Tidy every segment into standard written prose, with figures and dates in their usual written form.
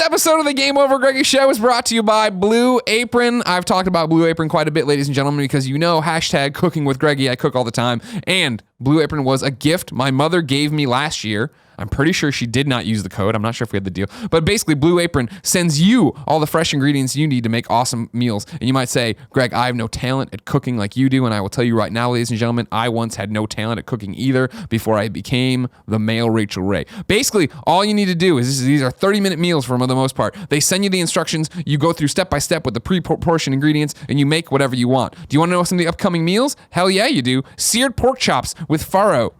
episode of the Game Over Greggy Show is brought to you by Blue Apron. I've talked about Blue Apron quite a bit, ladies and gentlemen, because you know, hashtag cooking with Greggy. I cook all the time. And Blue Apron was a gift my mother gave me last year. I'm pretty sure she did not use the code. I'm not sure if we had the deal. But basically, Blue Apron sends you all the fresh ingredients you need to make awesome meals. And you might say, Greg, I have no talent at cooking like you do. And I will tell you right now, ladies and gentlemen, I once had no talent at cooking either before I became the male Rachel Ray. Basically, all you need to do is these are 30-minute meals for the most part. They send you the instructions. You go through step by step with the pre-portioned ingredients, and you make whatever you want. Do you want to know some of the upcoming meals? Hell yeah, you do. Seared pork chops with farro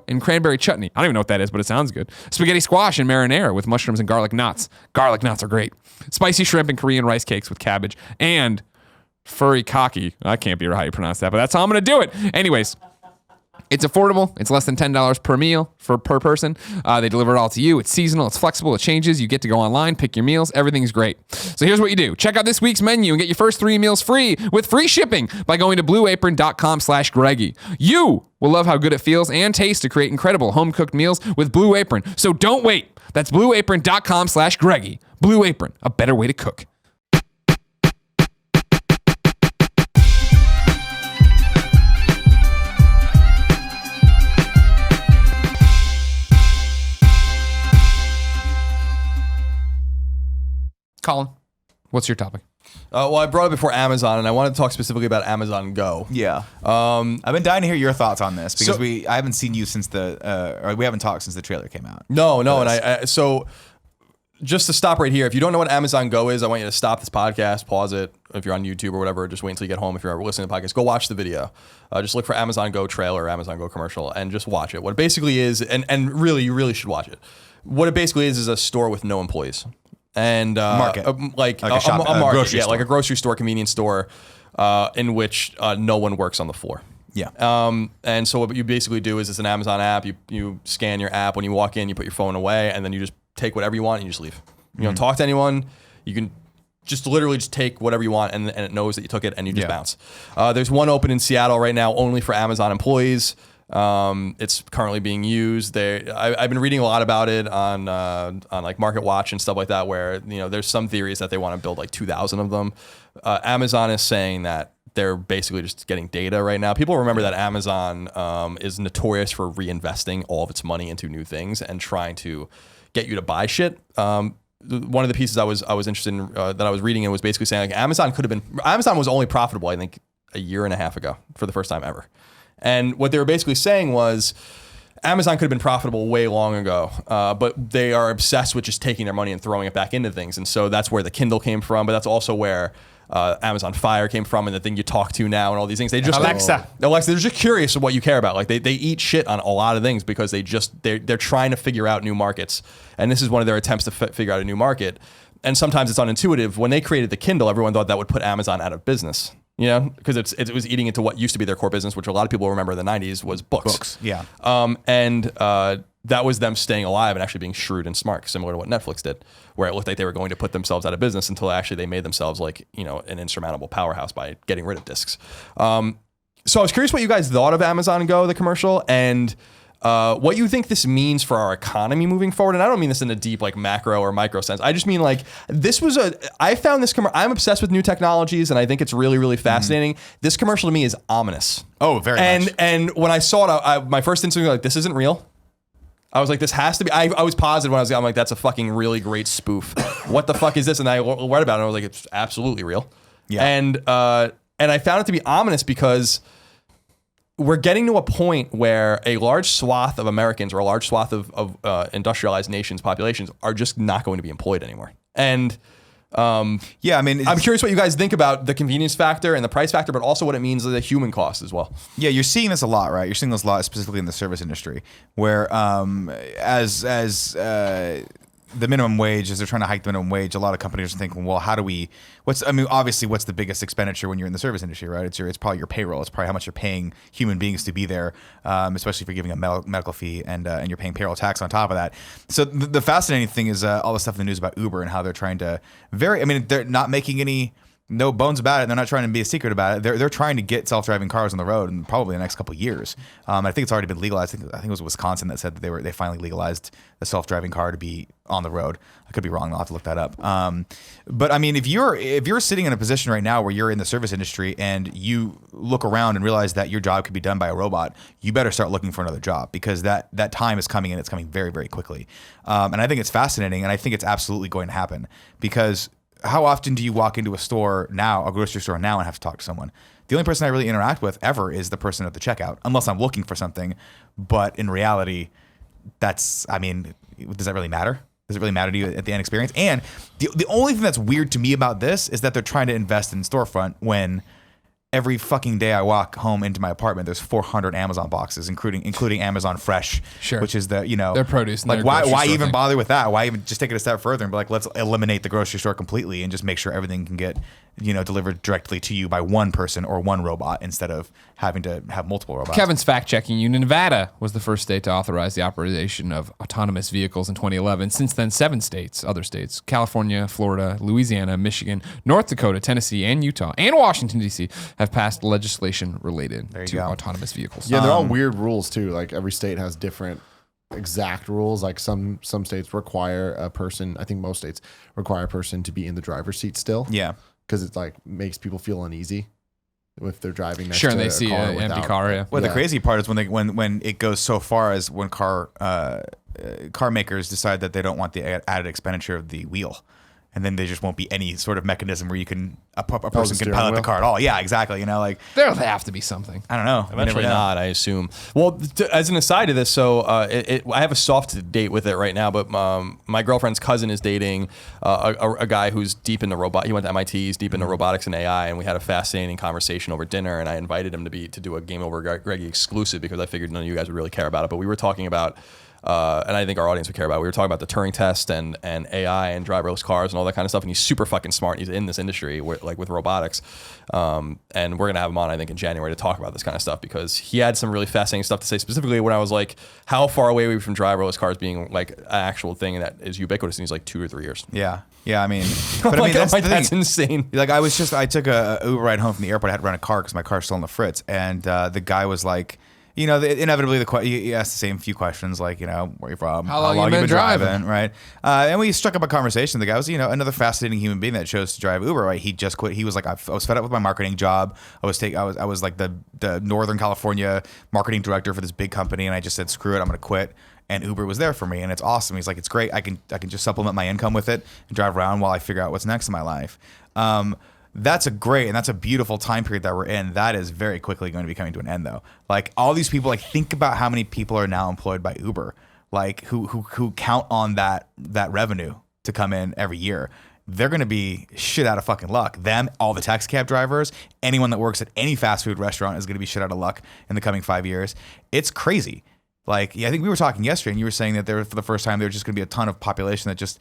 and cranberry chutney. I don't even know what that is, but it sounds good. Spaghetti squash and marinara with mushrooms and garlic knots. Garlic knots are great. Spicy shrimp and Korean rice cakes with cabbage. And furry kaki. I can't be sure how you pronounce that, but that's how I'm going to do it. Anyways, it's affordable. It's less than $10 per meal per person. They deliver it all to you. It's seasonal. It's flexible. It changes. You get to go online, pick your meals. Everything's great. So here's what you do. Check out this week's menu and get your first 3 meals free with free shipping by going to blueapron.com/Greggy. You will love how good it feels and tastes to create incredible home-cooked meals with Blue Apron. So don't wait. That's blueapron.com/Greggy. Blue Apron, a better way to cook. Colin, what's your topic? Well, I brought it before Amazon, and I wanted to talk specifically about Amazon Go. Yeah. I've been dying to hear your thoughts on this because I haven't seen you since or we haven't talked since the trailer came out. No, and so just to stop right here, if you don't know what Amazon Go is, I want you to stop this podcast, pause it. If you're on YouTube or whatever, just wait until you get home. If you're ever listening to the podcast, go watch the video. Just look for Amazon Go trailer or Amazon Go commercial and just watch it. What it basically is, and really, you really should watch it. What it basically is a store with no employees. And market. like a market, yeah, like a grocery store, convenience store, in which no one works on the floor. Yeah. And so what you basically do is it's an Amazon app. You scan your app when you walk in. You put your phone away, and then you just take whatever you want and you just leave. You don't talk to anyone. You can just literally just take whatever you want, and it knows that you took it, and you just bounce. There's one open in Seattle right now, only for Amazon employees. It's currently being used. I've been reading a lot about it on like Market Watch and stuff like that, where there's some theories that they want to build like 2,000 of them. Amazon is saying that they're basically just getting data right now. People remember that Amazon is notorious for reinvesting all of its money into new things and trying to get you to buy shit. One of the pieces I was interested in that I was reading, it was basically saying like Amazon was only profitable, I think, a year and a half ago for the first time ever. And what they were basically saying was Amazon could have been profitable way long ago, but they are obsessed with just taking their money and throwing it back into things. And so that's where the Kindle came from, but that's also where Amazon Fire came from, and the thing you talk to now and all these things. They just Alexa, they're just curious of what you care about. Like they eat shit on a lot of things because they're trying to figure out new markets. And this is one of their attempts to figure out a new market. And sometimes it's unintuitive. When they created the Kindle, everyone thought that would put Amazon out of business. Because it was eating into what used to be their core business, which a lot of people remember in the 90s was books. Yeah. And that was them staying alive and actually being shrewd and smart, similar to what Netflix did, where it looked like they were going to put themselves out of business until actually they made themselves like, an insurmountable powerhouse by getting rid of discs. So I was curious what you guys thought of Amazon Go, the commercial, and what you think this means for our economy moving forward. And I don't mean this in a deep like macro or micro sense. I just mean like I found this I'm obsessed with new technologies, and I think it's really, really fascinating. This commercial to me is ominous. Oh, very much. And when I saw it, my first instinct was like, this isn't real. I was like, this has to be. I was positive when I'm like, that's a fucking really great spoof. What the fuck is this? And I read about it, and I was like, it's absolutely real. Yeah. And I found it to be ominous because we're getting to a point where a large swath of Americans or a large swath of industrialized nations' populations are just not going to be employed anymore. And I'm curious what you guys think about the convenience factor and the price factor, but also what it means to the human cost as well. Yeah, you're seeing this a lot, right? You're seeing this a lot specifically in the service industry, where as the minimum wage, as they're trying to hike the minimum wage, a lot of companies are thinking, well, obviously what's the biggest expenditure when you're in the service industry, right? It's probably your payroll. It's probably how much you're paying human beings to be there, especially if you're giving a medical fee and you're paying payroll tax on top of that. So the fascinating thing is all the stuff in the news about Uber and how they're trying to they're not making any no bones about it. They're not trying to be a secret about it. They're trying to get self-driving cars on the road in probably the next couple of years. I think it's already been legalized. I think it was Wisconsin that said that they finally legalized the self-driving car to be on the road. I could be wrong. I'll have to look that up. But I mean, if you're sitting in a position right now where you're in the service industry and you look around and realize that your job could be done by a robot, you better start looking for another job, because that time is coming, and it's coming very, very quickly. And I think it's fascinating, and I think it's absolutely going to happen, because how often do you walk into a store now, a grocery store now, and have to talk to someone? The only person I really interact with ever is the person at the checkout, unless I'm looking for something. But in reality, does that really matter? Does it really matter to you at the end experience? And the only thing that's weird to me about this is that they're trying to invest in storefront when every fucking day I walk home into my apartment, there's 400 Amazon boxes, including Amazon Fresh, which is their produce. And like, why even bother with that? Why even just take it a step further and be like, let's eliminate the grocery store completely and just make sure everything can get delivered directly to you by one person or one robot, instead of having to have multiple robots. Kevin's fact checking you. Nevada was the first state to authorize the operation of autonomous vehicles in 2011. Since then, 7 other states, California, Florida, Louisiana, Michigan, North Dakota, Tennessee, and Utah, and Washington, D.C. have passed legislation related to autonomous vehicles. Yeah, they're all weird rules too. Like every state has different exact rules. Like some states require a person, I think most states require a person to be in the driver's seat still. Yeah. Because it like makes people feel uneasy if they're driving next to and they see an empty car. Yeah. Well, the crazy part is when it goes so far as when car makers decide that they don't want the added expenditure of the wheel, and then there just won't be any sort of mechanism where a person can pilot the car at all. Yeah, exactly. There'll have to be something. I don't know. Eventually not, I assume. Well, as an aside to this, so I have a soft date with it right now, but my girlfriend's cousin is dating a guy who's deep in the robot. He went to MIT, he's deep into robotics and AI, and we had a fascinating conversation over dinner, and I invited him to do a GameOverGreggy exclusive, because I figured none of you guys would really care about it, but we were talking about and I think our audience would care about. We were talking about the Turing test and AI and driverless cars and all that kind of stuff. And he's super fucking smart. He's in this industry with robotics. And we're going to have him on, I think, in January to talk about this kind of stuff, because he had some really fascinating stuff to say, specifically when I was like, how far away are we from driverless cars being like an actual thing that is ubiquitous? And he's like 2 or 3 years. Yeah. Yeah, I mean, but like, that's insane. Like, I took a Uber ride home from the airport. I had to rent a car because my car's still on the fritz. And the guy was like, inevitably he asked the same few questions, like, where you from? How long you been driving? Right? And we struck up a conversation. The guy was, another fascinating human being that chose to drive Uber, right? He just quit. He was like, I was fed up with my marketing job. I was like the Northern California marketing director for this big company, and I just said, screw it, I'm going to quit. And Uber was there for me, and it's awesome. He's like, it's great. I can just supplement my income with it and drive around while I figure out what's next in my life. That's a beautiful time period that we're in. That is very quickly going to be coming to an end, though. Like, all these people, like, think about how many people are now employed by Uber, like who count on that revenue to come in every year. They're going to be shit out of fucking luck. Them, all the taxi cab drivers, anyone that works at any fast food restaurant is going to be shit out of luck in the coming 5 years. It's crazy. Like, I think we were talking yesterday, and you were saying that for the first time, there's just going to be a ton of population that just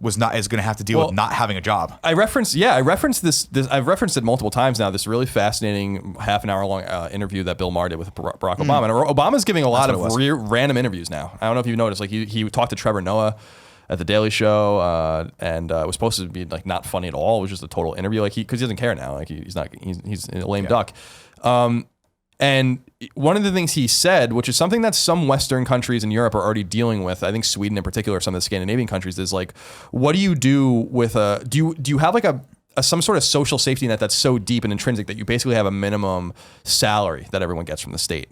is going to have to deal with not having a job. I referenced this. I've referenced it multiple times now. This really fascinating half an hour long interview that Bill Maher did with Barack Obama. And Obama's giving a lot of random interviews now. I don't know if you've noticed. Like, he talked to Trevor Noah at the Daily Show, and it was supposed to be like not funny at all. It was just a total interview, like because he doesn't care now. Like he's a lame duck. And one of the things he said, which is something that some Western countries in Europe are already dealing with, I think Sweden in particular, some of the Scandinavian countries, is like, what do you do with do you have like some sort of social safety net that's so deep and intrinsic that you basically have a minimum salary that everyone gets from the state?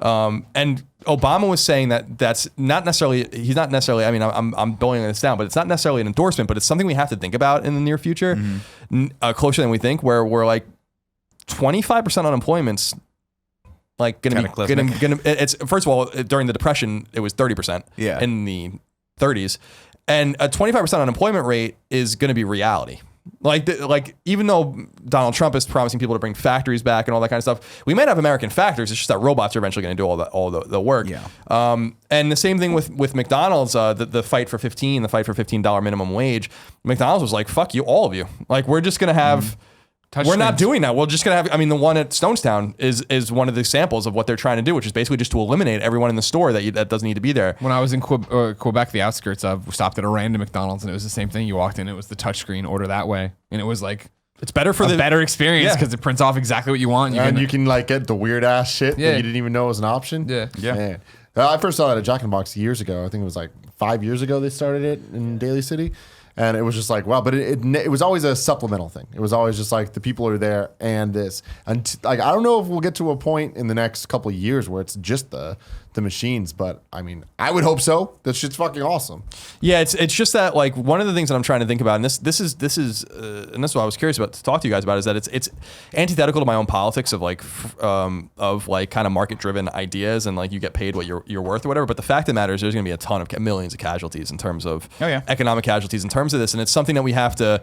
And Obama was saying that that's not necessarily, I mean, I'm boiling this down, but it's not necessarily an endorsement, but it's something we have to think about in the near future, closer than we think, where we're like 25% unemployment's like gonna it's first of all, during the Depression, it was 30% in the 30s, and a 25% unemployment rate is going to be reality. Like even though Donald Trump is promising people to bring factories back and all that kind of stuff, we might have American factories. It's just that robots are eventually going to do all the work. Yeah. And the same thing with McDonald's. The fight for $15 minimum wage. McDonald's was like, fuck you, all of you. Like, we're just going to have. We're not doing that. We're just going to have, I mean, the one at Stonestown is one of the examples of what they're trying to do, which is basically just to eliminate everyone in the store that doesn't need to be there. When I was in Quebec, the outskirts of, we stopped at a random McDonald's, and it was the same thing. You walked in, it was the touchscreen, order that way. And it was like It's better for a the better experience Yeah. because it prints off exactly what you want. And you can like get the weird ass shit Yeah. that you didn't even know was an option. Yeah. Yeah. Man. I first saw that at Jack in the Box years ago. I think it was like 5 years ago they started it in Daly City. And it was just like, wow, but it was always a supplemental thing. It was always just like the people are there and this. And like, I don't know if we'll get to a point in the next couple of years where it's just the machines, but I mean, I would hope so. That shit's fucking awesome. Yeah, it's just that like one of the things that I'm trying to think about, and this is and this is what I was curious about to talk to you guys about, is that it's antithetical to my own politics of like kind of market driven ideas and like you get paid what you're worth or whatever. But the fact of the matter is, there's going to be a ton of millions of casualties in terms of economic casualties in terms of this, and it's something that we have to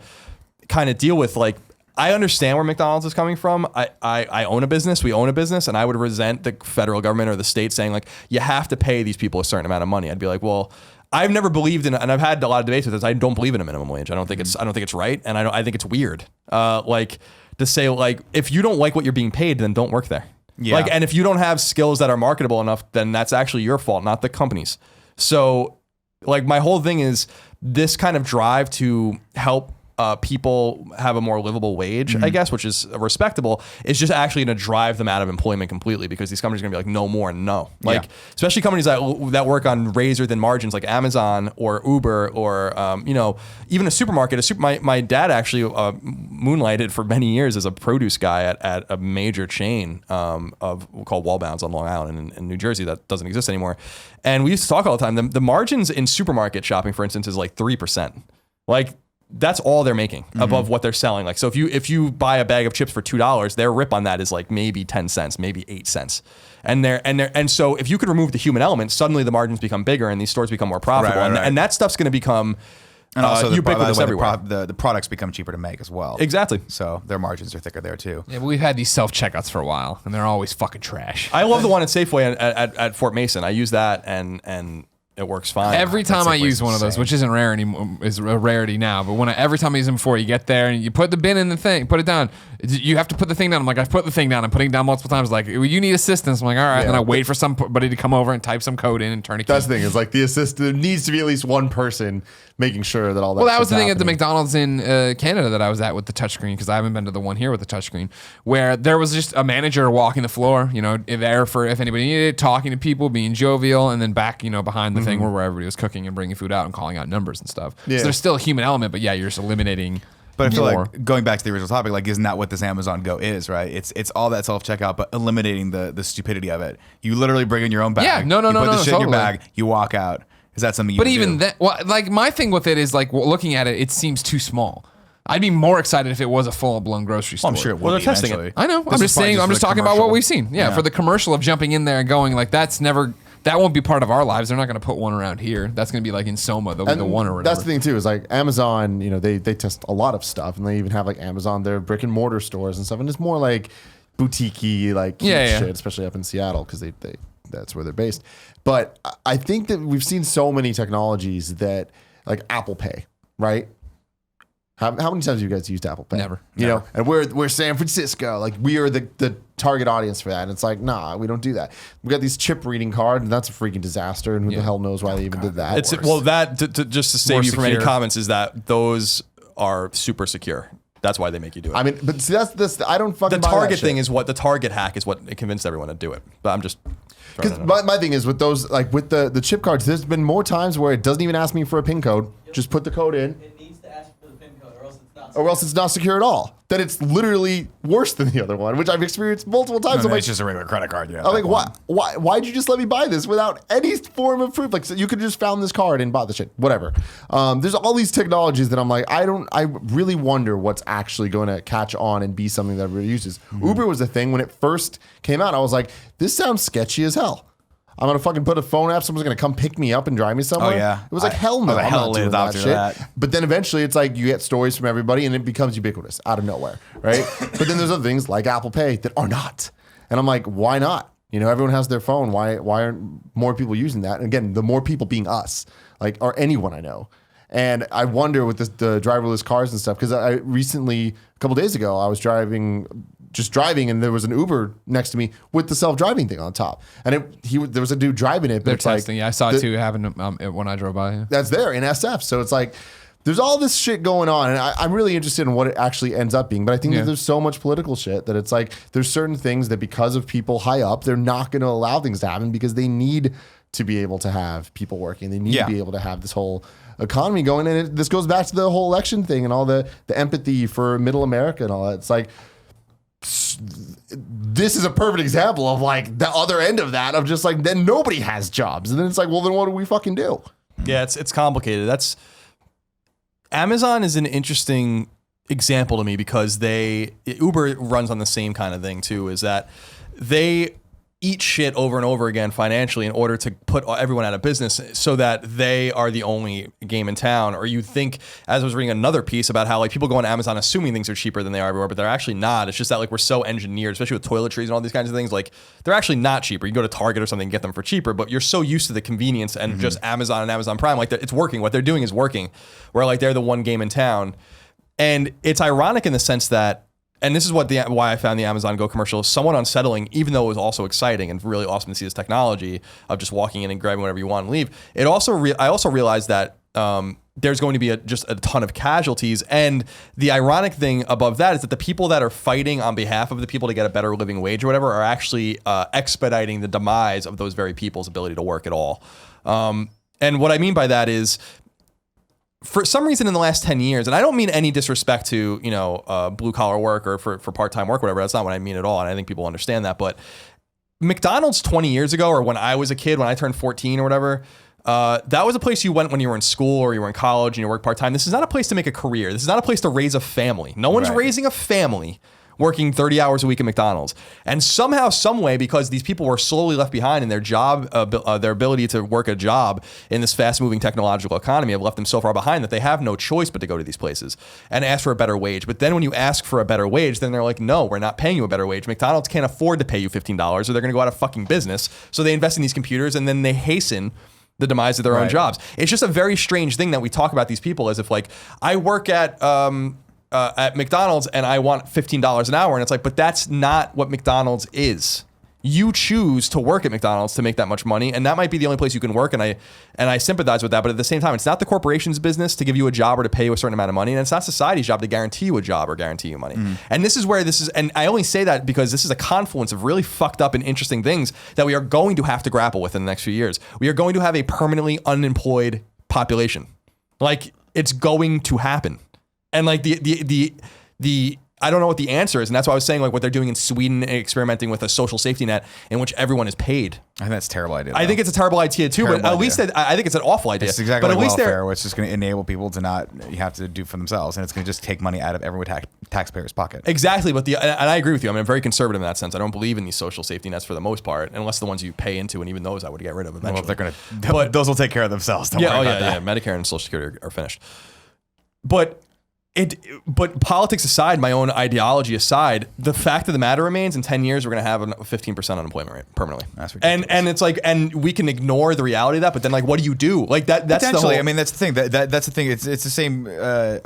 kind of deal with. Like, I understand where McDonald's is coming from. I own a business. We own a business, and I would resent the federal government or the state saying like you have to pay these people a certain amount of money. I'd be like, well, I've never believed in, and I've had a lot of debates with this. I don't believe in a minimum wage. I don't think it's right, and I think it's weird. Like to say like if you don't like what you're being paid, then don't work there. Yeah. Like, and if you don't have skills that are marketable enough, then that's actually your fault, not the company's. So, like my whole thing is this kind of drive to help people have a more livable wage, I guess, which is respectable, is just actually going to drive them out of employment completely because these companies are going to be like, no more, no. Like, especially companies that work on razor thin margins like Amazon or Uber or, even a supermarket. My dad actually moonlighted for many years as a produce guy at a major chain called Wallbounds on Long Island in New Jersey that doesn't exist anymore. And we used to talk all the time. The margins in supermarket shopping, for instance, is like 3%. Like, that's all they're making above what they're selling. Like, so if you buy a bag of chips for $2, their rip on that is like maybe 10 cents, maybe 8 cents. And so if you could remove the human element, suddenly the margins become bigger and these stores become more profitable. Right. And that stuff's going to become And also, ubiquitous everywhere. The products become cheaper to make as well. Exactly. So their margins are thicker there too. Yeah, but we've had these self-checkouts for a while, and they're always fucking trash. I love the one at Safeway at Fort Mason. I use that and it works fine. Every time I use one of those, insane. which isn't rare anymore, is a rarity now. But every time I use them before, you get there and you put the bin in the thing, put it down. You have to put the thing down. I'm like, I've put the thing down. I'm putting it down multiple times. Like, you need assistance. I'm like, all right. And then I wait for somebody to come over and type some code in and turn it. That's the thing. Is like the assistant. There needs to be at least one person making sure that all that. Well, that was shit's the thing at the happening. McDonald's in Canada that I was at with the touchscreen, because I haven't been to the one here with the touchscreen, where there was just a manager walking the floor, there for if anybody needed it, talking to people, being jovial, and then back, behind the thing where everybody was cooking and bringing food out and calling out numbers and stuff. Yeah. So there's still a human element, but yeah, you're just eliminating. But I feel more. like going back to the original topic, like, isn't that what this Amazon Go is, right? It's all that self-checkout, but eliminating the stupidity of it. You literally bring in your own bag. Yeah, no, you put the shit in your totally. bag, you walk out. Is that something you But would even do? that, well, like my thing with it is like looking at it, it seems too small. I'd be more excited if it was a full-blown grocery store. Well, I'm sure it will Well, they're be testing eventually. I know. This I'm is just probably saying. I'm for just the talking about what commercial. we've seen. Yeah, for the commercial of jumping in there and going like that won't be part of our lives. They're not going to put one around here. That's going to be like in Soma. They'll be the one or whatever. That's the thing too, is like Amazon, they test a lot of stuff, and they even have like Amazon, their brick and mortar stores and stuff, and it's more like boutique-y, like cute shit, especially up in Seattle, because they that's where they're based. But I think that we've seen so many technologies that, like Apple Pay, right? How many times have you guys used Apple Pay? Never. You know, and we're San Francisco. Like, we are the target audience for that. And it's like, nah, we don't do that. We got these chip reading cards, and that's a freaking disaster. And who the hell knows why they even did that? It's that just to save More you from any secure. comments is that those are super secure. That's why they make you do it. I mean, but see, that's this. I don't fucking. The buy that Target shit. thing is what the Target hack is what it convinced everyone to do it. But I'm just Because my thing is with those, like with the chip cards, there's been more times where it doesn't even ask me for a PIN code. Just put the code in, It needs to ask for the PIN code, or else it's not. or else it's not secure at all. Then it's literally worse than the other one, which I've experienced multiple times. I'm like, It's just a regular credit card. Yeah. I'm like, why'd you just let me buy this without any form of proof? Like, so you could just found this card and bought the shit, whatever. There's all these technologies that I'm like, I really wonder what's actually going to catch on and be something that everybody uses. Uber was a thing when it first came out. I was like, this sounds sketchy as hell. I'm gonna fucking put a phone app. Someone's gonna come pick me up and drive me somewhere. Oh, yeah. It was like, hell no. I was I'm hell not doing adopter that to shit. that. But then eventually it's like you get stories from everybody and it becomes ubiquitous out of nowhere, right? But then there's other things like Apple Pay that are not. And I'm like, why not? Everyone has their phone. Why aren't more people using that? And again, the more people being us, like, or anyone I know. And I wonder with the driverless cars and stuff, because I recently, a couple days ago, I was driving, and there was an Uber next to me with the self-driving thing on top. And there was a dude driving it, but They're it's like, testing. Yeah, I saw it too happen when I drove by. Yeah. that's there in SF. So it's like, there's all this shit going on, and I'm really interested in what it actually ends up being. But I think Yeah. that there's so much political shit that it's like there's certain things that because of people high up, they're not going to allow things to happen because they need to be able to have people working. They need Yeah. to be able to have this whole economy going. And this goes back to the whole election thing and all the empathy for middle America and all that. It's like, this is a perfect example of like the other end of that, of just like, then nobody has jobs. And then it's like, well, then what do we fucking do? Yeah, it's complicated. Amazon is an interesting example to me because Uber runs on the same kind of thing too, is that they eat shit over and over again financially in order to put everyone out of business so that they are the only game in town. Or you think, as I was reading another piece about how like people go on Amazon assuming things are cheaper than they are everywhere, but they're actually not. It's just that like we're so engineered, especially with toiletries and all these kinds of things, like they're actually not cheaper. You go to Target or something and get them for cheaper, but you're so used to the convenience and just Amazon and Amazon Prime, like it's working. What they're doing is working, where like they're the one game in town. And it's ironic in the sense that, and this is why I found the Amazon Go commercial somewhat unsettling, even though it was also exciting and really awesome to see this technology of just walking in and grabbing whatever you want and leave. It also I also realized that there's going to be just a ton of casualties. And the ironic thing above that is that the people that are fighting on behalf of the people to get a better living wage or whatever are actually expediting the demise of those very people's ability to work at all. And what I mean by that is, for some reason in the last 10 years, and I don't mean any disrespect to, blue collar work or for part-time work, whatever. That's not what I mean at all. And I think people understand that. But McDonald's 20 years ago, or when I was a kid, when I turned 14 or whatever, that was a place you went when you were in school or you were in college and you worked part-time. This is not a place to make a career. This is not a place to raise a family. No one's raising a family working 30 hours a week at McDonald's. And somehow, some way, because these people were slowly left behind in their job, their ability to work a job in this fast-moving technological economy have left them so far behind that they have no choice but to go to these places and ask for a better wage. But then when you ask for a better wage, then they're like, no, we're not paying you a better wage. McDonald's can't afford to pay you $15 or they're going to go out of fucking business. So they invest in these computers and then they hasten the demise of their own jobs. It's just a very strange thing that we talk about these people as if like, I work at McDonald's and I want $15 an hour. And it's like, but that's not what McDonald's is. You choose to work at McDonald's to make that much money. And that might be the only place you can work. And I sympathize with that. But at the same time, it's not the corporation's business to give you a job or to pay you a certain amount of money. And it's not society's job to guarantee you a job or guarantee you money. And this is where and I only say that because this is a confluence of really fucked up and interesting things that we are going to have to grapple with in the next few years. We are going to have a permanently unemployed population. Like, it's going to happen. And like the I don't know what the answer is, and that's why I was saying like what they're doing in Sweden, experimenting with a social safety net in which everyone is paid. I think that's a terrible idea. I think it's a terrible idea too, but at least I think it's an awful idea. It's exactly but like at least welfare, where it's just going to enable people to not you have to do for themselves, and it's going to just take money out of every taxpayer's pocket. Exactly, but and I agree with you. I mean, I'm very conservative in that sense. I don't believe in these social safety nets for the most part, unless the ones you pay into, and even those I would get rid of eventually. Well, they're going to, but those will take care of themselves. Don't worry about that. Medicare and Social Security are finished. But politics aside, my own ideology aside, the fact of the matter remains in 10 years, we're going to have a 15% unemployment rate permanently. That's ridiculous. And it's like, and we can ignore the reality of that, but then like, what do you do? Like that's the whole, I mean, that's the thing. That's the thing. It's the same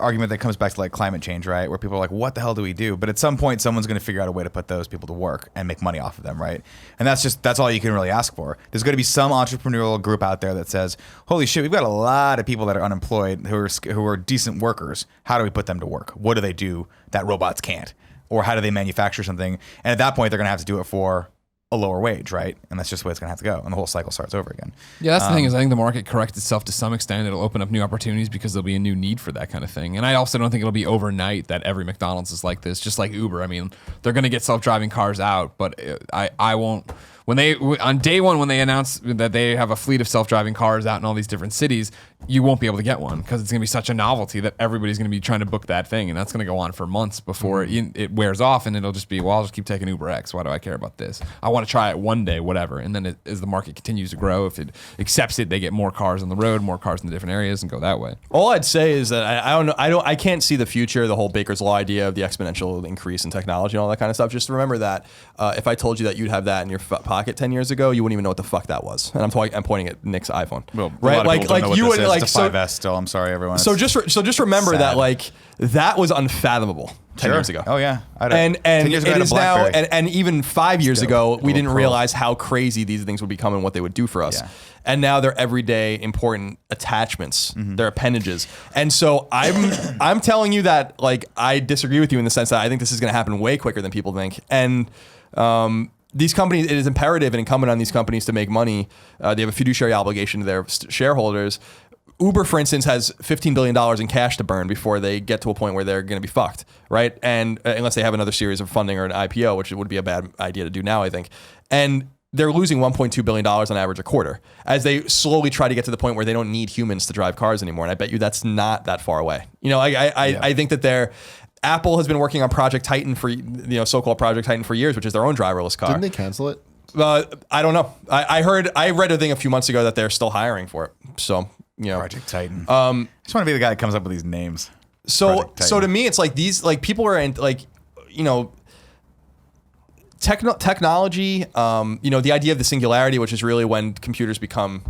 argument that comes back to like climate change, right? Where people are like, what the hell do we do? But at some point, someone's going to figure out a way to put those people to work and make money off of them, right? And that's all you can really ask for. There's going to be some entrepreneurial group out there that says, holy shit, we've got a lot of people that are unemployed who are decent workers. How do we put them to work? What do they do that robots can't? Or how do they manufacture something? And at that point, they're going to have to do it for a lower wage, right? And that's just the way it's going to have to go. And the whole cycle starts over again. Yeah, that's the thing is I think the market corrects itself to some extent. It'll open up new opportunities because there'll be a new need for that kind of thing. And I also don't think it'll be overnight that every McDonald's is like this, just like Uber. I mean, they're going to get self-driving cars out, but I won't. On day one, when they announce that they have a fleet of self-driving cars out in all these different cities, you won't be able to get one because it's going to be such a novelty that everybody's going to be trying to book that thing. And that's going to go on for months before it wears off. And it'll just be, well, I'll just keep taking Uber X. Why do I care about this? I want to try it one day, whatever. And then as the market continues to grow, if it accepts it, they get more cars on the road, more cars in the different areas and go that way. All I'd say is that I don't know. I can't see the future, the whole Baker's Law idea of the exponential increase in technology and all that kind of stuff. Just remember that if I told you that you'd have that in your pocket 10 years ago, you wouldn't even know what the fuck that was. And I'm pointing at Nick's iPhone. Well, right? A lot of people don't know what you this would is. like It's a so 5S still. I'm sorry, everyone. so just remember sad. that like that was unfathomable 10 years ago. Oh yeah. And 10 years ago, I it had a is now, BlackBerry. and even 5 years ago, we didn't Pro. realize how crazy these things would become and what they would do for us. Yeah. And now they're everyday important attachments. They're appendages. And so I'm telling you that like I disagree with you in the sense that I think this is going to happen way quicker than people think. And these companies, it is imperative and incumbent on these companies to make money. They have a fiduciary obligation to their shareholders. Uber, for instance, has $15 billion in cash to burn before they get to a point where they're going to be fucked, right? And unless they have another series of funding or an IPO, which would be a bad idea to do now, I think. And they're losing $1.2 billion on average a quarter as they slowly try to get to the point where they don't need humans to drive cars anymore. And I bet you that's not that far away. You know, I think that Apple has been working on Project Titan for, so-called Project Titan for years, which is their own driverless car. Didn't they cancel it? I don't know. I read a thing a few months ago that they're still hiring for it. So, Project Titan. I just want to be the guy that comes up with these names. So to me, it's like these, like people are in like, technology, the idea of the singularity, which is really when computers become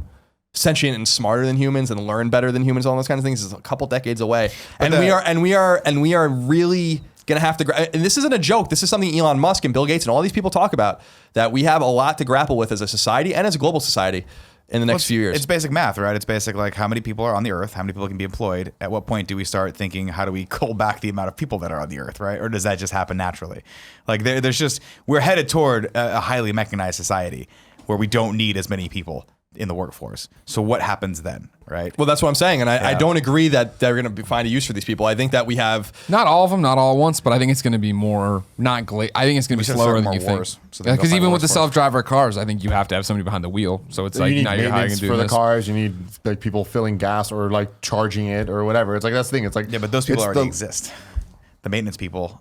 sentient and smarter than humans and learn better than humans, all those kinds of things, is a couple decades away. And we are really gonna have to. And this isn't a joke. This is something Elon Musk and Bill Gates and all these people talk about, that we have a lot to grapple with as a society and as a global society in the next few years. It's basic math, right? It's basic like how many people are on the earth, how many people can be employed. At what point do we start thinking, how do we cull back the amount of people that are on the earth, right? Or does that just happen naturally? Like we're headed toward a highly mechanized society where we don't need as many people in the workforce. So what happens then, right? Well, that's what I'm saying. And I don't agree that they're going to find a use for these people. I think that we have... Not all of them, not all at once, but I think it's going to be more, I think it's going to be should slower start than more you think. wars, so they can go Because fight even with wars the for us. self-driver cars, I think you have to have somebody behind the wheel. So it's like, you need now you're hiring maintenance and for doing the this. cars. You need like people filling gas or like charging it or whatever. It's like that's the thing. It's like Yeah, but those people it's already exist. The maintenance people.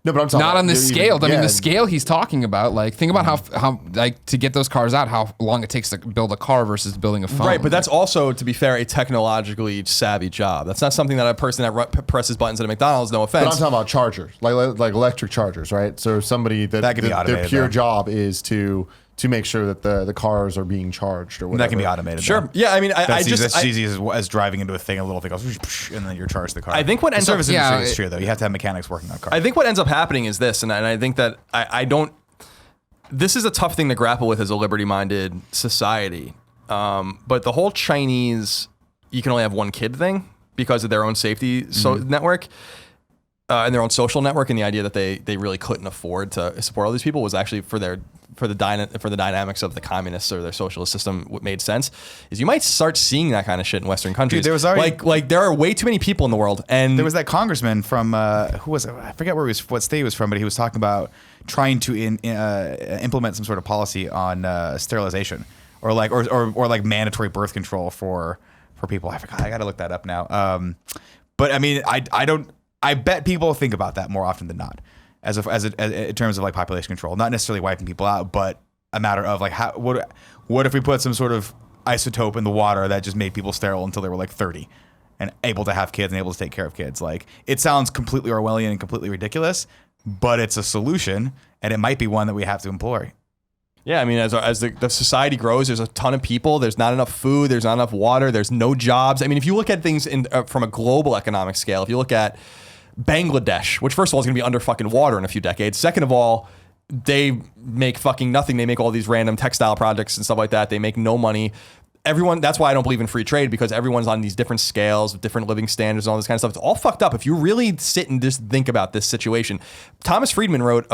No, but I'm talking Not about on this scale. I mean, yeah. the scale he's talking about, like, think about how like to get those cars out, how long it takes to build a car versus building a phone. Right, but that's also, to be fair, a technologically savvy job. That's not something that a person that presses buttons at a McDonald's, no But offense. I'm talking about chargers, like electric chargers, right? So somebody that That could be their automated, pure though. job is to make sure that the cars are being charged or whatever. That can be automated. Sure. though. Yeah, I mean, That's easy as driving into a thing, a little thing goes, and then you're charged the car. I think what the ends up- service Yeah, industry is true, though. You have to have mechanics working on cars. I think what ends up happening is this, and I think that I don't. This is a tough thing to grapple with as a liberty-minded society. But the whole Chinese, you can only have one kid thing because of their own safety network. And their own social network, and the idea that they really couldn't afford to support all these people was actually for the dynamics of the communists or their socialist system. What made sense is you might start seeing that kind of shit in Western countries. Dude, there was already- like there are way too many people in the world, and There was that congressman from who was it? I forget what state he was from, but he was talking about trying to implement some sort of policy on sterilization or like mandatory birth control for people. I forgot. I got to look that up now. But I mean, I bet people think about that more often than not, as in terms of like population control, not necessarily wiping people out, but a matter of like what if we put some sort of isotope in the water that just made people sterile until they were like 30 and able to have kids and able to take care of kids. Like, it sounds completely Orwellian and completely ridiculous, but it's a solution, and it might be one that we have to employ. yeah, I mean, as the society grows, there's a ton of people. There's not enough food. There's not enough water. There's no jobs. I mean, if you look at things from a global economic scale, if you look at Bangladesh, which first of all is going to be under fucking water in a few decades. Second of all, they make fucking nothing. They make all these random textile projects and stuff like that. They make no money. That's why I don't believe in free trade, because everyone's on these different scales with different living standards and all this kind of stuff. It's all fucked up. If you really sit and just think about this situation, Thomas Friedman wrote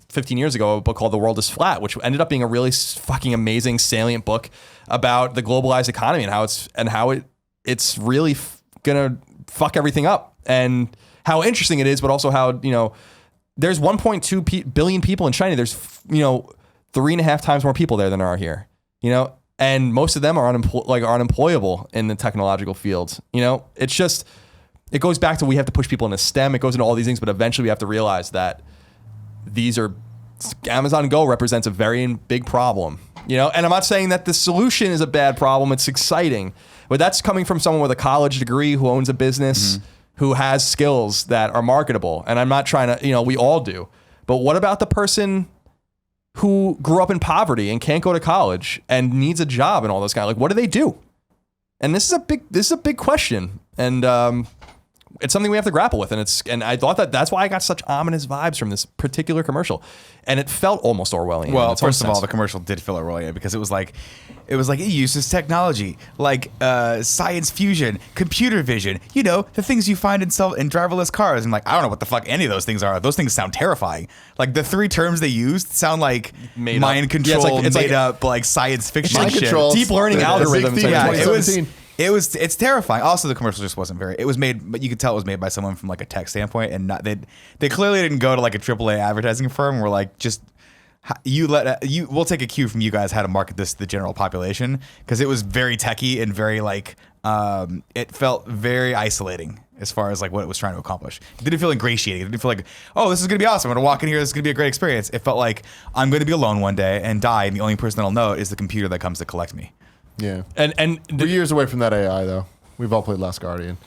15 years ago a book called The World is Flat, which ended up being a really fucking amazing, salient book about the globalized economy and how it's really gonna fuck everything up, and how interesting it is, but also how, there's 1.2 billion people in China. There's, 3.5 times more people there than there are here, and most of them are unemployable in the technological fields. It's just, it goes back to, we have to push people into STEM. It goes into all these things, but eventually we have to realize that Amazon Go represents a very big problem, and I'm not saying that the solution is a bad problem. It's exciting, but that's coming from someone with a college degree who owns a business, who has skills that are marketable. And I'm not trying to, we all do, but what about the person who grew up in poverty and can't go to college and needs a job and all those guys. Like, what do they do? And this is a big question. And it's something we have to grapple with. And I thought that's why I got such ominous vibes from this particular commercial. And it felt almost Orwellian. Well, first of all, the commercial did feel Orwellian because it was like it uses technology like science fusion, computer vision, the things you find in driverless cars. And like, I don't know what the fuck any of those things are. Those things sound terrifying. Like the three terms they used sound like mind control, it's made up like science fiction Mind shit. control. deep learning algorithms. Yeah, Like, it's terrifying. Also, the commercial just wasn't very. It was made, but you could tell it was made by someone from like a tech standpoint, and not they clearly didn't go to like a AAA advertising firm. We're like, just we'll take a cue from you guys how to market this to the general population, because it was very techy and very like it felt very isolating as far as like what it was trying to accomplish. It didn't feel ingratiating. It didn't feel like, oh, this is gonna be awesome. I'm gonna walk in here. This is gonna be a great experience. It felt like I'm gonna be alone one day and die, and the only person that'll know it is the computer that comes to collect me. Yeah. And We're years away from that AI though. We've all played Last Guardian.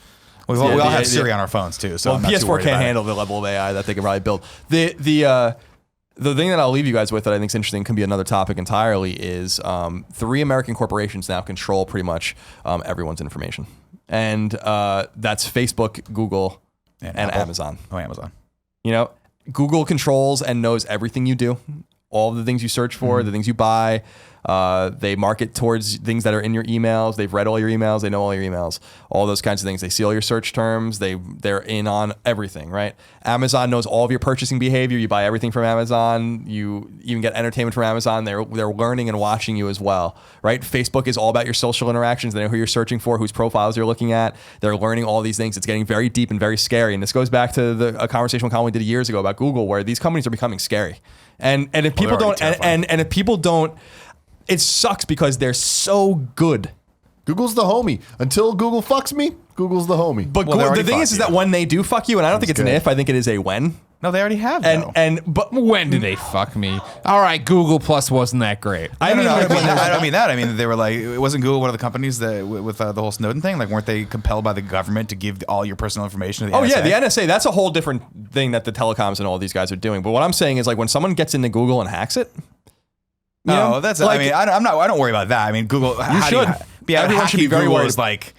We all have Siri on our phones too. So well, I'm not too PS4 worried can't about it. handle the level of AI that they can probably build. The thing that I'll leave you guys with that I think is interesting, can be another topic entirely, is 3 American corporations now control pretty much everyone's information. And that's Facebook, Google, and Apple. Amazon. Oh, Amazon. Google controls and knows everything you do, all the things you search for, the things you buy. They market towards things that are in your emails. They've read all your emails. They know all your emails, all those kinds of things. They see all your search terms. They're in on everything, right? Amazon knows all of your purchasing behavior. You buy everything from Amazon. You even get entertainment from Amazon. They're learning and watching you as well, right? Facebook is all about your social interactions. They know who you're searching for, whose profiles you're looking at. They're learning all these things. It's getting very deep and very scary. And this goes back to a conversation Colin did years ago about Google, where these companies are becoming scary. And if people don't, and if people don't, it sucks because they're so good. Google's the homie. Until Google fucks me, Google's the homie. But the thing is that when they do fuck you, and I don't think it's an if, I think it is a when. No, they already have. But When did they fuck me? All right, Google Plus wasn't that great. I don't mean that. I mean, they were like, it wasn't Google one of the companies that with the whole Snowden thing? Like, weren't they compelled by the government to give all your personal information to the NSA? Yeah, the NSA. That's a whole different thing that the telecoms and all these guys are doing. But what I'm saying is, like, when someone gets into Google and hacks it. No, that's like, I mean, I don't worry about that. I mean, Google. You should. Everyone should be very Google worried. is like,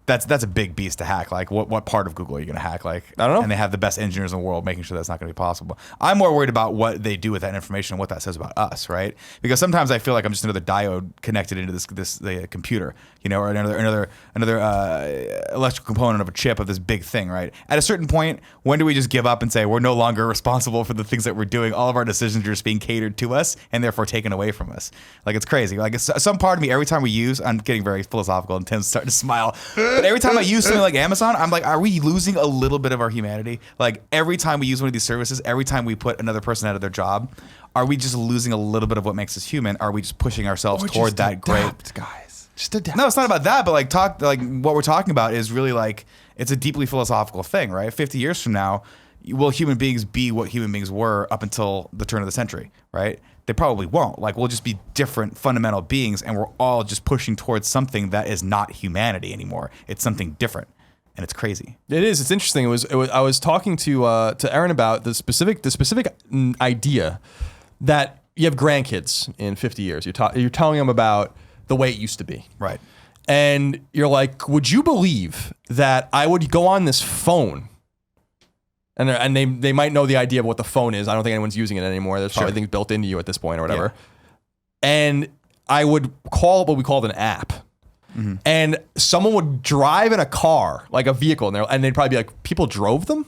that's a big beast to hack. Like, what part of Google are you going to hack? Like, I don't know. And they have the best engineers in the world making sure that's not going to be possible. I'm more worried about what they do with that information and what that says about us, right? Because sometimes I feel like I'm just another diode connected into the computer, or another electrical component of a chip of this big thing, right? At a certain point, when do we just give up and say we're no longer responsible for the things that we're doing? All of our decisions are just being catered to us and therefore taken away from us. Like, it's crazy. Like, some part of me, every time we use, I'm getting very philosophical and Tim's starting to smile. But every time I use something like Amazon, I'm like, are we losing a little bit of our humanity? Like, every time we use one of these services, every time we put another person out of their job, are we just losing a little bit of what makes us human? Are we just pushing ourselves toward that great? Guys. Just adapt. No, it's not about that, but like what we're talking about is really like, it's a deeply philosophical thing, right? 50 years from now, will human beings be what human beings were up until the turn of the century, right? They probably won't. Like, we'll just be different fundamental beings, and we're all just pushing towards something that is not humanity anymore. It's something different, and it's crazy. It is. It's interesting. It was. I was talking to Aaron about the specific idea that you have grandkids in 50 years. You're telling them about the way it used to be, Right. and you're like, would you believe that I would go on this phone? And they might know the idea of what the phone is. I don't think anyone's using it anymore. There's probably things built into you at this point or whatever. Yeah. And I would call what we called an app. Mm-hmm. And someone would drive in a car, like a vehicle, and they'd probably be like, people drove them?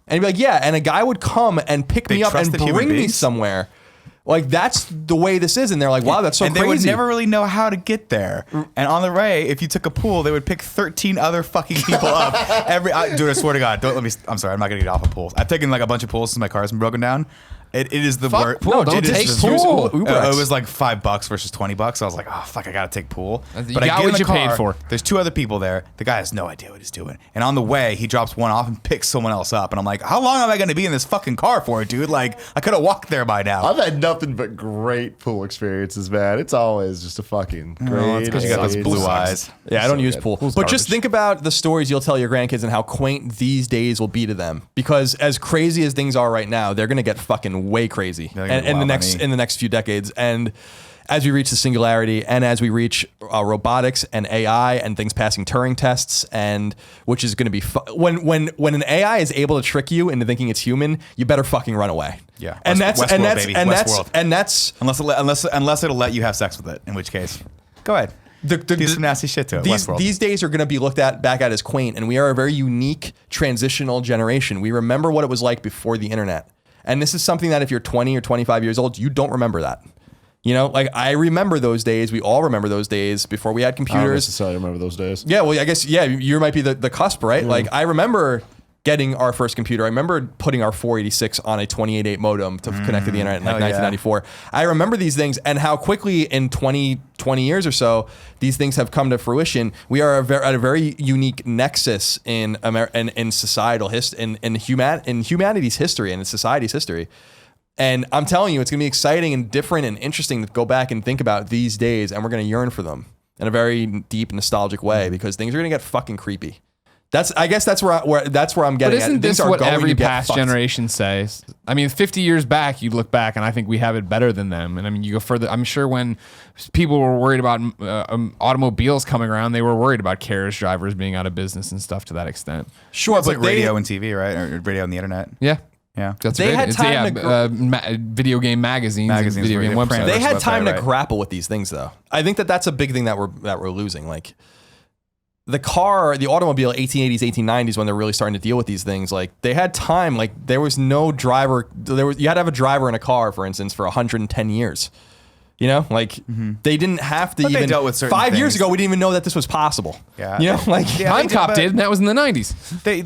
And he'd be like, yeah. And a guy would come and pick me up and bring me somewhere. Like, that's the way this is. And they're like, wow, that's so crazy. crazy. And they would never really know how to get there. And on the way, if you took a pool, they would pick 13 other fucking people up. Dude, I swear to God, I'm sorry, I'm not going to get off of pools. I've taken like a bunch of pools since my car's been broken down. It is the worst. Pool, don't take pool. It was like $5 versus $20. So I was like, oh fuck, I gotta take pool. You But I got get in what the you car, paid for. There's 2 other people there. The guy has no idea what he's doing. And on the way, he drops one off and picks someone else up. And I'm like, how long am I gonna be in this fucking car for, dude? Like, I could have walked there by now. I've had nothing but great pool experiences, man. It's always just a fucking great. Oh, it's because you got those blue eyes. Yeah, I don't use pool. Pool's But just garbage. think about the stories you'll tell your grandkids and how quaint these days will be to them. Because as crazy as things are right now, they're going to get fucking going way crazy They're gonna and make a in the lot of next money. in the next few decades. And as we reach the singularity, and as we reach robotics and AI and things passing Turing tests, and which is going to be when an AI is able to trick you into thinking it's human, you better fucking run away. Yeah. and Westworld, that's baby. and that's Westworld. and that's Unless it'll let you have sex with it, in which case, go ahead. Do some nasty shit to it. Westworld. These days are going to be looked back at as quaint, and we are a very unique transitional generation. We remember what it was like before the internet, and this is something that if you're 20 or 25 years old, you don't remember that. You know, like I remember those days. We all remember those days before we had I don't computers. necessarily remember those days. Yeah, well, I guess, yeah, you might be the cusp, right? Like I remember getting our first computer. I remember putting our 486 on a 28.8 modem to connect to the internet in like hell yeah. 1994. I remember these things and how quickly in 20 years or so, these things have come to fruition. We are at a very unique nexus in societal history, in humanity's history and in society's history. And I'm telling you, it's going to be exciting and different and interesting to go back and think about these days, and we're going to yearn for them in a very deep, nostalgic way because things are going to get fucking creepy. I guess that's where I'm getting But at. isn't Things this are what going every to get past fucked. generation says? I mean, 50 years back, you look back, and I think we have it better than them. And I mean, you go further. I'm sure when people were worried about automobiles coming around, they were worried about carriage drivers being out of business and stuff to that extent. Sure, It's but like radio and TV, right? Or radio and the internet. Yeah. Yeah. That's They right. had It's, time to video game magazines and video game print. websites. they had website, time to right. grapple with these things, though. I think that's a big thing that we're losing. Like the automobile, 1880s, 1890s, when they're really starting to deal with these things. Like they had time. Like there was no driver. You had to have a driver in a car, for instance, for 110 years. You know, like they didn't have to But they even. dealt with certain 5 years things. ago, we didn't even know that this was possible. Yeah. You know, like Yeah. Time they Cop did, did, and that was in the 90s. They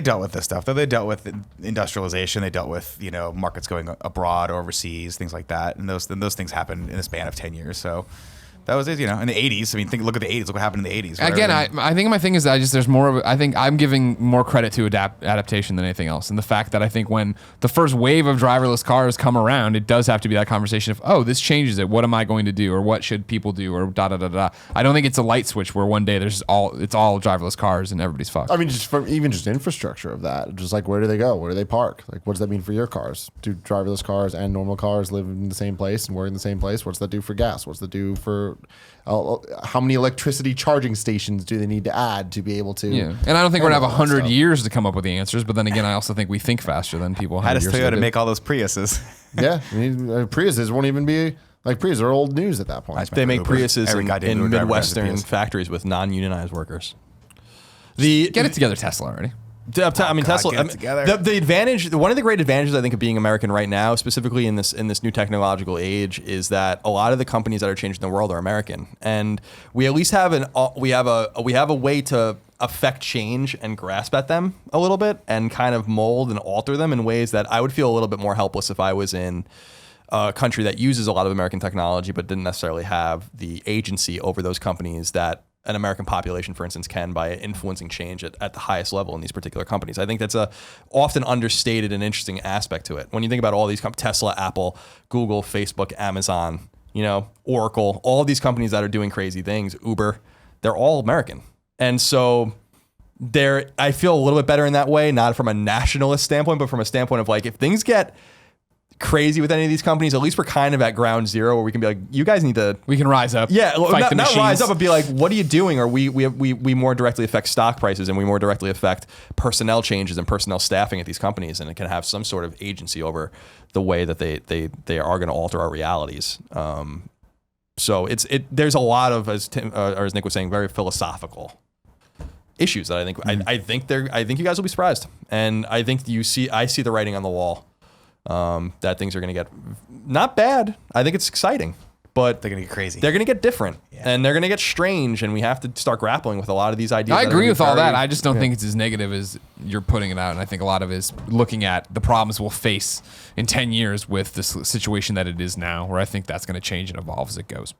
dealt with this stuff. Though they dealt with industrialization. They dealt with markets going abroad or overseas, things like that. And those things happened in a span of 10 years. So that was it. In the 80s. I mean, look at the 80s. Look what happened in the 80s. Again, I think my thing is that there's more of I think I'm giving more credit to adaptation than anything else. And the fact that I think when the first wave of driverless cars come around, it does have to be that conversation of, oh, this changes it. What am I going to do? Or what should people do? Or da da da da. I don't think it's a light switch where one day it's all driverless cars and everybody's fucked. I mean, just infrastructure of that. Just like, where do they go? Where do they park? Like, what does that mean for your cars? Do driverless cars and normal cars live in the same place and work in the same place? What's that do for gas? What's that do for how many electricity charging stations do they need to add to be able to? Yeah, and I don't think we're gonna have handle all that 100 stuff. years to come up with the answers. But then again, I also think we think faster than people. How 100 does years ago Toyota did. make all those Priuses? Yeah, I mean, Priuses won't even be like Priuses are old news at that point. they make Uber. Priuses Every goddamn in Uber driver drives a Midwestern Prius. factories with non-unionized workers. Get it together, Tesla already. I mean, God, Tesla. get it together. The advantage, one of the great advantages I think of being American right now, specifically in this new technological age, is that a lot of the companies that are changing the world are American, and we at least have we have a way to affect change and grasp at them a little bit and kind of mold and alter them in ways that I would feel a little bit more helpless if I was in a country that uses a lot of American technology but didn't necessarily have the agency over those companies that an American population, for instance, can by influencing change at the highest level in these particular companies. I think that's a often understated and interesting aspect to it. When you think about all these Tesla, Apple, Google, Facebook, Amazon, Oracle, all these companies that are doing crazy things, Uber, they're all American. And so I feel a little bit better in that way, not from a nationalist standpoint, but from a standpoint of like, if things get crazy with any of these companies, at least we're kind of at ground zero where we can be like, you guys need to, We can rise up. yeah, fight the not machines. rise up, but be like, what are you doing? Or we more directly affect stock prices and we more directly affect personnel changes and personnel staffing at these companies, and it can have some sort of agency over the way that they are going to alter our realities. So there's a lot of, as Nick was saying, very philosophical issues that I think I think you guys will be surprised, and I think I see the writing on the wall. That things are going to get not bad. I think it's exciting, but They're gonna get crazy. they're going to get different and they're going to get strange, and we have to start grappling with a lot of these ideas. I that are agree gonna with be all that. very- I just don't think it's as negative as you're putting it out. And I think a lot of it is looking at the problems we'll face in 10 years with this situation that it is now, where I think that's going to change and evolve as it goes.